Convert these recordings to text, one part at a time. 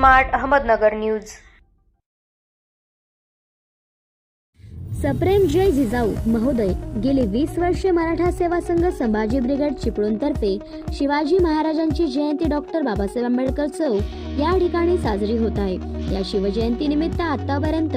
Smart Ahmednagar news. सप्रेम जय जिजाऊ महोदय गेली 20 वर्षे मराठा सेवा संघ संभाजी ब्रिगेड चिपळूण तर्फे शिवाजी महाराजांची जयंती डॉक्टर बाबासाहेब आंबेडकर चौक या ठिकाणी साजरी होत आहे। या शिवजयंती निमित्त आतापर्यंत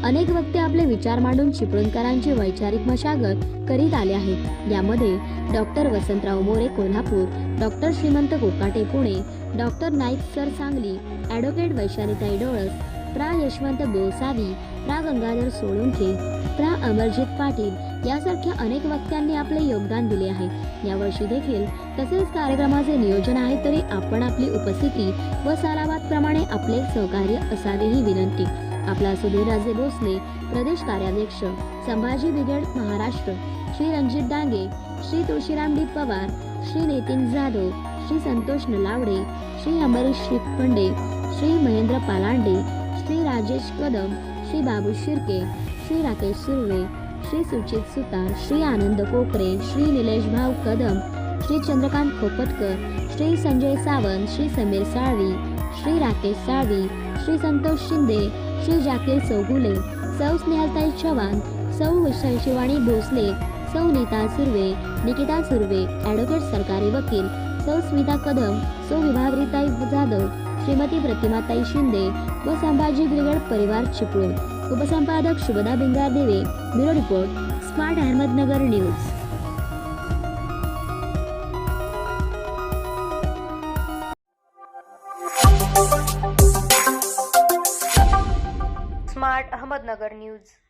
अनेक वक्ते आपले विचार मांडून चिपळूणकरांची वैचारिक मशागत करीत आले आहेत। यामध्ये doctor Vasantrao More Kolhapur, doctor Shrimant Kokate Pune, doctor Naik sir Sangli, advocate Vaishalitai Dolas, प्रा यशवंत गोसावी, प्रा गंगाधर सोळुंखे, प्रा अमरजित पाटील यासारख्या अनेक वक्त्यांनी आपले योगदान दिले आहे। यावर्षी देखील तसेच कार्यक्रमाचे नियोजन आहे, तरी आपण आपली उपस्थिती व सालाबाद प्रमाणे आपले सहकार्य असावे ही विनंती। आपला सुधीरराजे भोसले, प्रदेश कार्याध्यक्ष, संभाजी ब्रिगेड महाराष्ट्र, श्री रणजित डांगे, श्री तुळशीराम डी पवार, श्री नितीन जाधव, श्री संतोष नलावडे, श्री अमरीश श्रीखंडे, श्री महेंद्र पालांडे, श्री राजेश कदम, श्री बाबू शिर्के, श्री राकेश सुर्वे, श्री सुचित सुतार, श्री आनंद कोकरे, श्री निलेश भाऊ कदम, श्री चंद्रकांत खोपटकर, श्री संजय सावंत, श्री समीर साळवी, श्री राकेश साळवी, श्री संतोष शिंदे, श्री जाकीर चौगुले, सौ स्नेहलताई चव्हाण, सौ शिवानी भोसले, सौ नीता सुर्वे, निकिता सुर्वे, ॲडव्होकेट सरकारी वकील, सौ स्मिता कदम, सौ विभावरीताई जाधव, श्रीमती प्रतिमाताई शिंदे व संभाजी ब्रिगेड परिवार चिपळूण। उपसंपादक शुभदा भिंगार देवे। Bureau report smart Ahmednagar news. Smart Ahmednagar news.